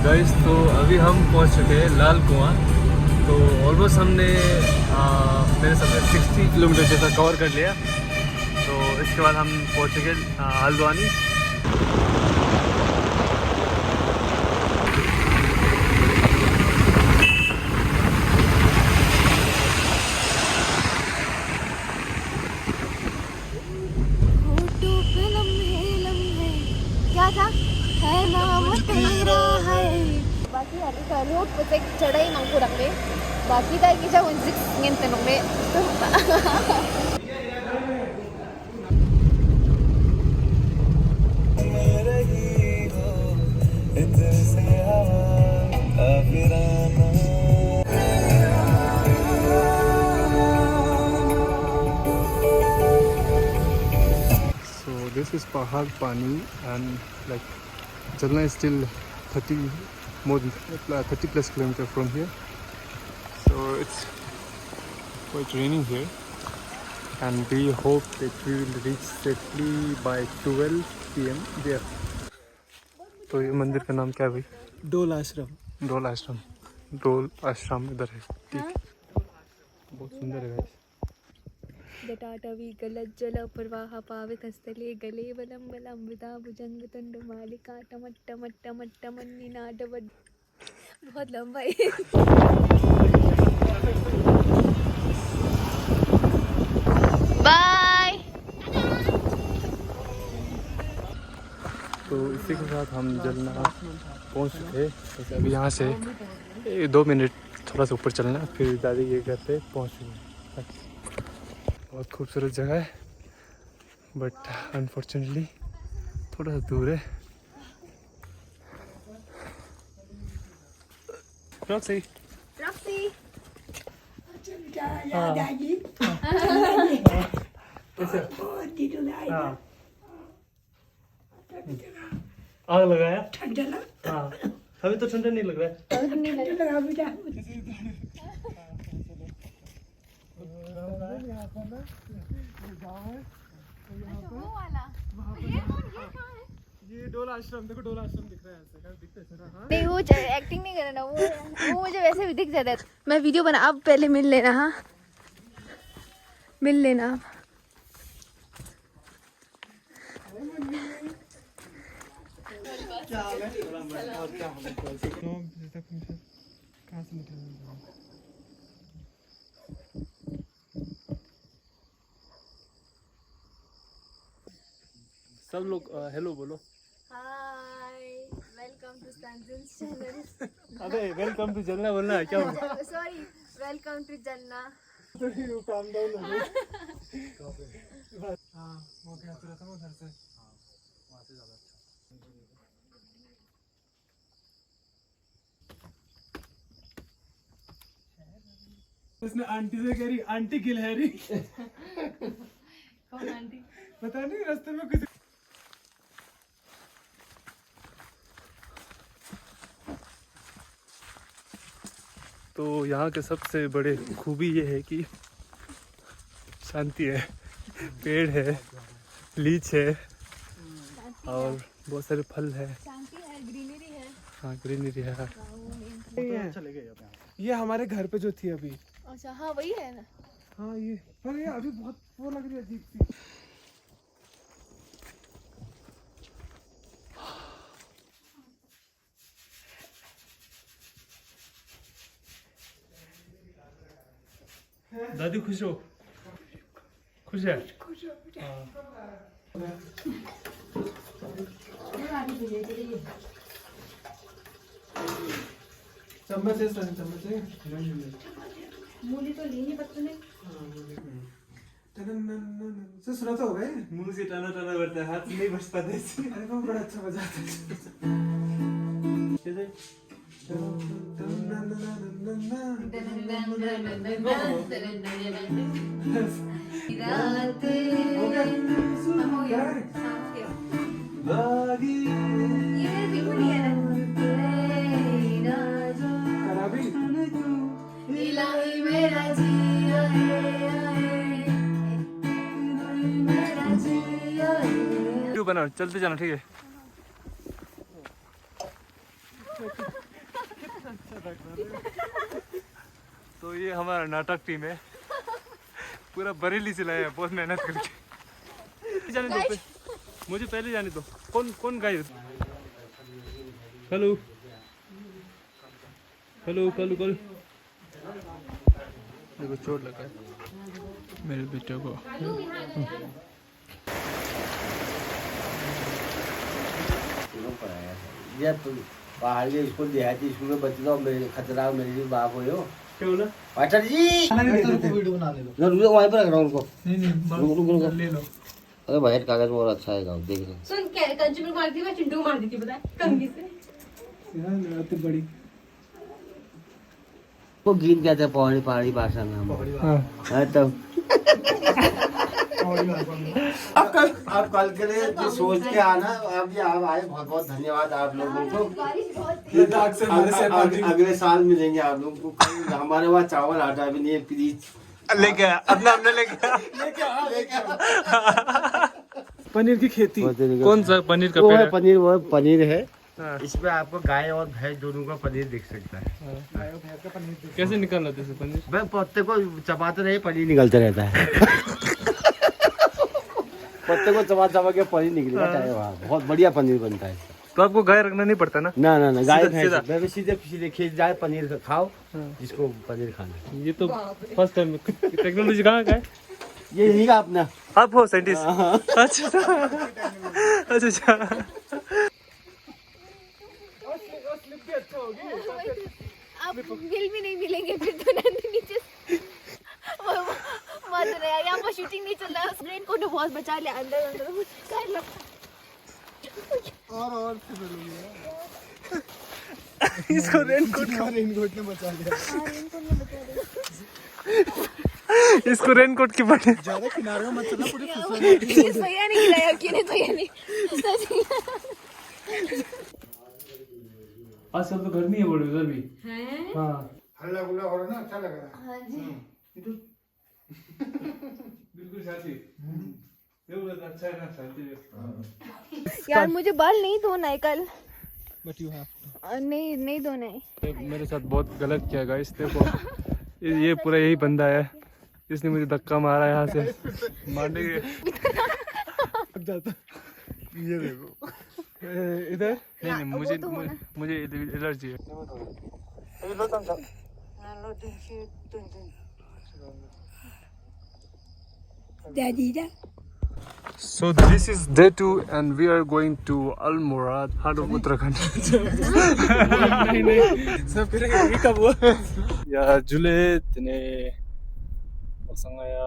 Guys तो अभी हम पहुंच चुके हैं लाल कुआं। तो ऑलमोस्ट हमने मेरे सबसे 60 किलोमीटर जैसा कवर कर लिया। तो इसके बाद हम पहुंचेंगे हल्द्वानी। क्या था है नाम तेरा है बाकी hari kalau petik cedai mangku dakle baki dai kisah unzik ngin tenokle So this is Pahad Pani and like Jalna is still 30 more than 30 plus kilometers from here. So it's quite raining here and we hope that we will reach safely by 12 PM there. तो ये मंदिर का नाम क्या है भाई? डोल आश्रम। डोल आश्रम। डोल आश्रम इधर है। ठीक, बहुत सुंदर है गाइस। जटाटवी गलज्जल प्रवाह पावित स्थले गले बलम बलम विदा भुजंग तुंड मालिका टमट्ट मट्ट मट्ट मन्नी नाडवड बहुत लंबा है। बाय। तो इसी के साथ हम जलना पहुंच चुके हैं। तो अभी यहाँ से 2 मिनट थोड़ा सा ऊपर चलना है, फिर दादी के घर पे पहुँचेंगे। बहुत खूबसूरत जगह है बट अनफॉर्चुनेटली थोड़ा सा दूर है। रॉक्सी रॉक्सी आग लगाया ठंडा लगा। हाँ अभी तो ठंडा नहीं लग रहा है। ये डोल आश्रम देखो, डोल आश्रम दिख रहा है ऐसे दिखता है। नहीं वो एक्टिंग नहीं करना, वो मुझे वैसे भी दिख जाता है। मैं वीडियो बना, अब पहले मिल लेना। हाँ मिल लेना आप। सब लोग हेलो बोलो। Hi welcome to Sanjan's channel. अबे वेलकम टू जलना बोलना है क्या? Sorry welcome to Jalna. You calm down हो गया। हां वो क्या तुरंत हम उधर से वहां से ज्यादा अच्छा। उसने आंटी से कह रही आंटी गिलहरी। कौन आंटी? पता नहीं, रास्ते में किसी। तो यहाँ के सबसे बड़े खूबी ये है कि शांति है, पेड़ है, लीच है और बहुत सारे फल है। शांति है, ग्रीनरी है। हाँ ग्रीनरी है। ये हमारे घर पे जो थी अभी। अच्छा हाँ वही है ना। हाँ ये पर ये अभी बहुत वो लग रही है अजीब सी। दादी खुश हो? खुश है? चम्मच है सर, चम्मच है। मूली तो ली नहीं बच्चों ने। से सुना तो होगा। मुंह से टाना टाना बढ़ता है, हाथ से नहीं बच पाते। अरे वो बड़ा अच्छा बजाता है। मेरा जिया है बनाओ, चलते जाना, ठीक है। तो ये हमारा नाटक टीम है, पूरा बरेली से लाया है, बहुत मेहनत करके। जाने दो, मुझे पहले जाने दो। कौन कौन गाय? Hello hello hello hello. देखो चोट लगा है मेरे बेटे को। ये पहाड़ के स्कूल देहाती स्कूल में बच्चे तो मेरे खतरा मेरे लिए बाप हो यो। क्या बोला? पाठक जी वीडियो बना ले लो। रुको वहीं पर रख रहा हूँ उनको। नहीं ले लो। अरे भाई कागज में और अच्छा है गाँव देख रहे। सुन क्या कंचू में मार दी, मैं चिंटू को मार दी थी, पता है कंगी से। यार तो बड़ी वो गीत कहते हैं पहाड़ी पहाड़ी भाषा में हम। हाँ तो आप कल के लिए जो सोच के आना, आप आए, बहुत बहुत धन्यवाद आप लोगों को। अगले साल मिलेंगे आप लोगों को। हमारे पास चावल आटा भी नहीं है, प्लीज लेके आया अपना, हमने लेके पनीर की खेती। कौन सा पनीर का वो पेड़ है है? पनीर, वो पनीर है। हाँ। इसमें आपको गाय और भैंस दोनों का पनीर दिख सकता है। कैसे निकालना था पनीर? भाई पत्ते को चबाते रहे, पनीर निकलता रहता है। पत्ते को चबा के पनीर निकलेगा, चाहे वहाँ बहुत बढ़िया पनीर बनता है। तो आपको गाय रखना नहीं पड़ता ना? ना ना ना, गाय सीधा- भैंस सीधे सीधे खेत जाए, पनीर खाओ जिसको पनीर खाना। ये तो फर्स्ट टाइम। टेक्नोलॉजी कहाँ का है? ये यही का अपना। आप हो साइंटिस्ट? अच्छा अच्छा। आप मिल भी नहीं मिलेंगे फिर तो नंदिनी नीचे मत रहे यार, यहाँ पर शूटिंग नहीं चल रहा है। रेन कोट बहुत बचा लिया, अंदर अंदर कर लो। और इसको रेनकोट रेनकोट ने बचा लिया। हाँ, रेनकोट में बचा इसको रेनकोट की बने। ज्यादा किनारे में मत चलना, पूरी लिया। ये सोया नहीं गिराया, अकेले सोया नहीं। आजकल तो गर्मी है बड़ी उधर भी। हाँ हल्ला गुल्ला हो रहा ना, अच्छा लग रहा है। हाँ जी। बिल्कुल साथी। ये बोला अच्छा है ना साथी। यार मुझे बाल नहीं धोना है कल। बट यू हैव नहीं धोना है। मेरे साथ बहुत गलत किया गाइस, देखो ये पूरा यही बंदा है, इसने मुझे धक्का मारा यहाँ से मारने के। ये देखो इधर नहीं मुझे एलर्जी है। So this is day 2 and we are going to Almorad, heart of Uttarakhand. सब फिर कब हुआ? 야 줄레트네 어상아야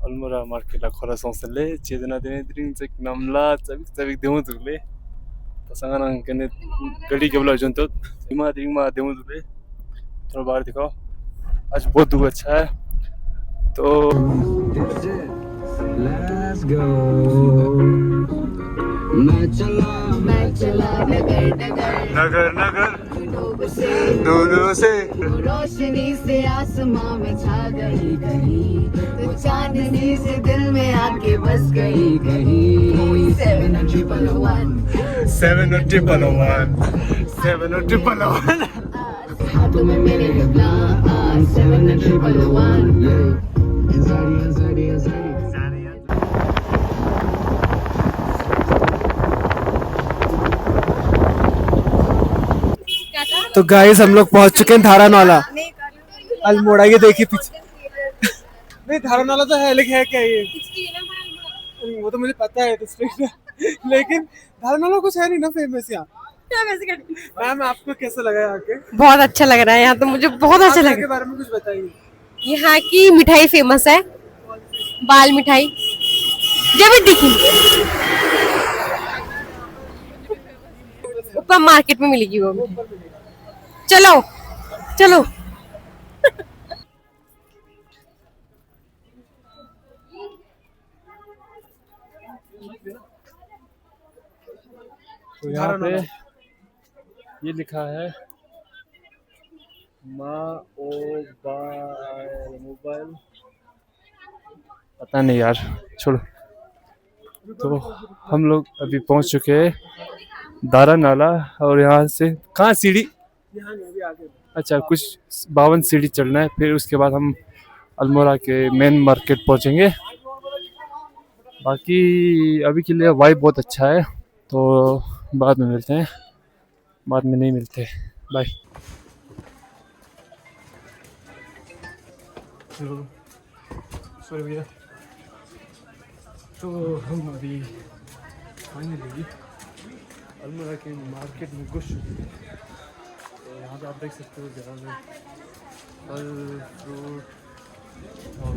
얼마나 마르케라 코라송슬레 제드나 데네드링 책 남라 짜빅 데모들레 तसंगाना कने गली के बोला जनतो हिमा दिमा देमुदुले थोड़ा बाहर दिखाओ। आज बहुत धूप अच्छा है तो Let's go। मैं चला नगर नगर दोनों से रोशनी से आसमां में छा गई कहीं, तो चांदनी से दिल में आके बस गई कहीं। 701 हाथों में मेरे प्लान 701 तो गाइस हम लोग पहुंच चुके हैं धारानाला। अल्मोड़ा, ये देखिए पीछे। नहीं धारानाला तो है, लेकिन है क्या ये? वो तो मुझे पता है डिस्ट्रिक्ट है, लेकिन धारानाला कुछ है नहीं ना फेमस यहाँ। मैम आपको कैसा लगा यहाँ के? बहुत अच्छा लग रहा है यहाँ तो, मुझे बहुत अच्छा आप लगा। यहाँ के बारे में कुछ बताइए। यहाँ की मिठाई फेमस है, बाल मिठाई। जब दिखी ऊपर मार्केट में मिलेगी वो। चलो चलो। तो यहाँ पे ये लिखा है मोबाइल, पता नहीं यार, छोड़ो। तो हम लोग अभी पहुंच चुके हैं दारा नाला, और यहाँ से कहाँ सीढ़ी, अच्छा कुछ 52 सीढ़ी चलना है, फिर उसके बाद हम अल्मोड़ा के मेन मार्केट पहुंचेंगे। बाकी अभी के लिए वाइब बहुत अच्छा है, तो बाद में मिलते हैं, बाद में नहीं मिलते, बाय। सॉरी भैया, तो हम अभी फाइनली अल्मोड़ा के मार्केट में घुस चुके हैं। तो यहाँ पे आप देख सकते हो ज़्यादा फल फ्रूट और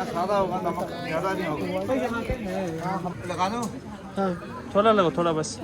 सादा होगा, नमक ज़्यादा नहीं होगा। लगा दो। हाँ थोड़ा लगो, थोड़ा बस।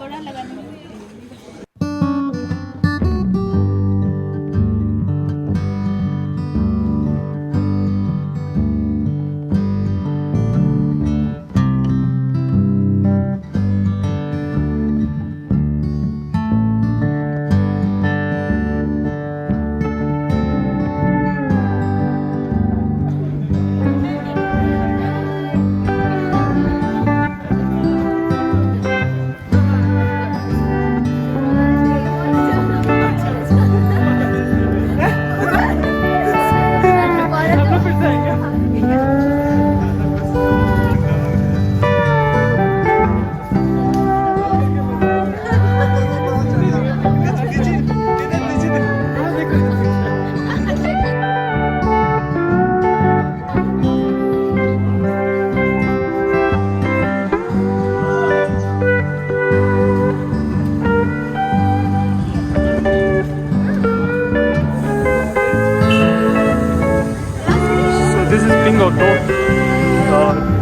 This is Ping Auto,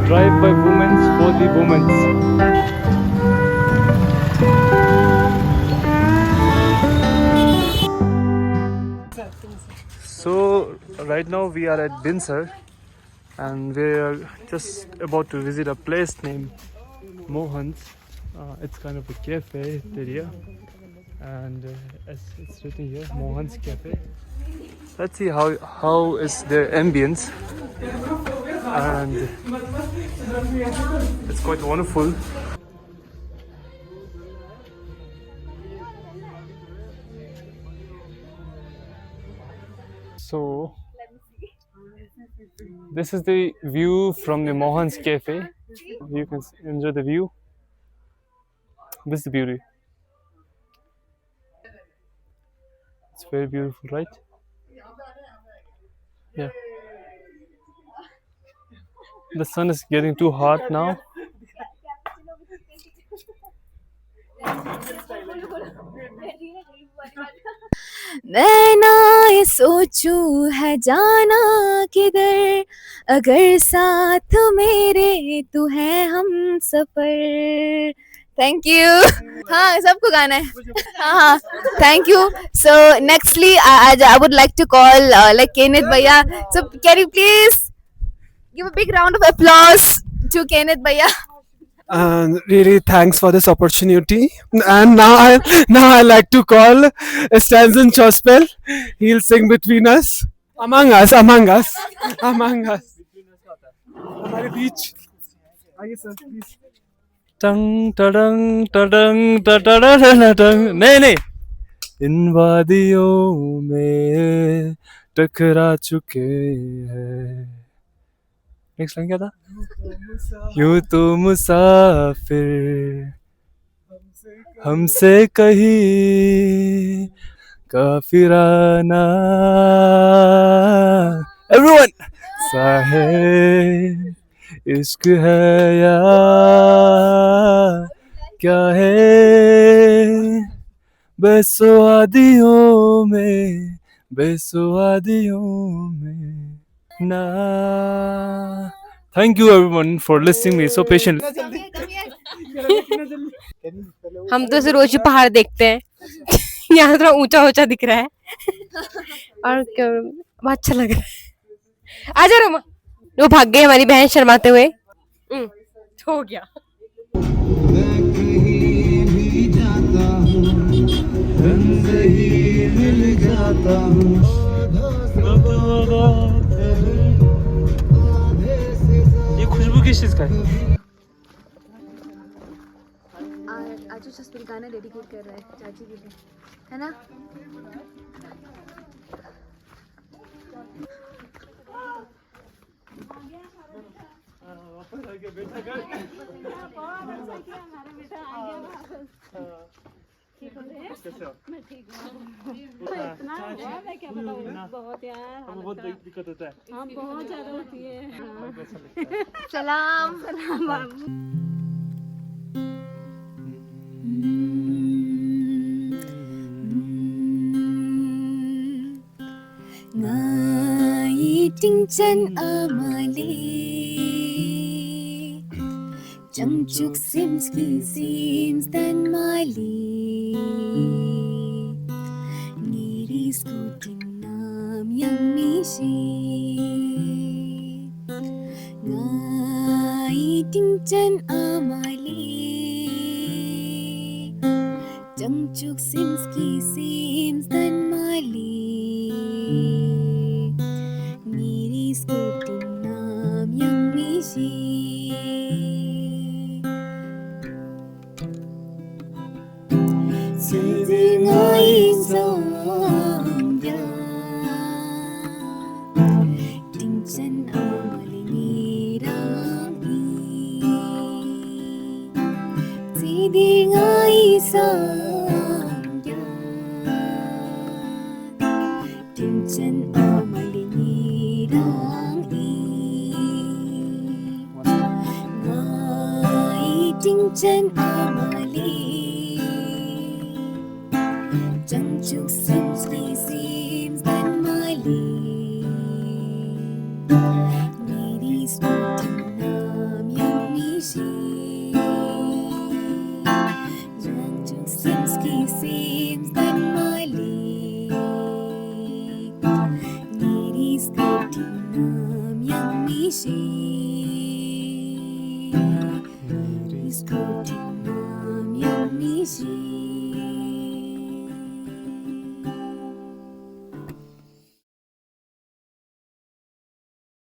drive by women for the women. So right now we are at Binsar, and we are just about to visit a place named Mohan's. It's kind of a cafe area, and as it's written here, Mohan's Cafe. Let's see how is their ambience, and it's quite wonderful. So this is the view from the Mohan's Cafe. You can enjoy the view. This is the beauty. It's very beautiful, right? Yeah. The sun is getting too hot now. मैं ना ये सोचूं है जाना किधर, अगर साथ मेरे तू है हम सफर। Thank you. हाँ सबको गाना है। हाँ thank you. So nextly I would like to call like Kenneth भैया। So can you please give a big round of applause to Kenneth भैया। And really thanks for this opportunity. And now I like to call Stanton Chospel. He'll sing between us, among us. हमारे बीच आइए sir please. टंग टडंग टडंग टडडडडडंग। नहीं इन वादियों में टकरा चुके हैं। Next line क्या था? यूं तो मुसाफिर हमसे कहीं काफिराना। एवरीवन साहिब इश्क है या क्या है, बेसुआदियों में ना। Thank you everyone for listening me so patiently. हम तो ऐसे रोज ही पहाड़ देखते हैं। यहाँ थोड़ा ऊंचा ऊंचा दिख रहा है और बहुत अच्छा लग रहा है। आजा रोमा। वो भाग गई हमारी बहन शर्माते हुए। हो गया। डिशेस काय आज जसप्रीत गाना डेडिकेट कर रहा है चाची के लिए, है ना? बहुत दिक्कत होता है बहुत ज्यादा होती है। सलाम। Ngài chân amali Chẳng chúc sims ki sims dan mali Ngiris ko tinam yang misi Ngài chân amali Chẳng chúc sims ki sims dan mali Ngiris ko tinam yang misi Sering ai song ya Ting chân amali nirang Sering ai song ya Ting chân amali nirang Ngai ting chân amali Chẳng chúc sims li sims dan mali Ngiris ko tinam yang misi Chẳng chúc sims ki sims dan mali Ngiris ko tinam yang misi Ngiris ko tinam yang misi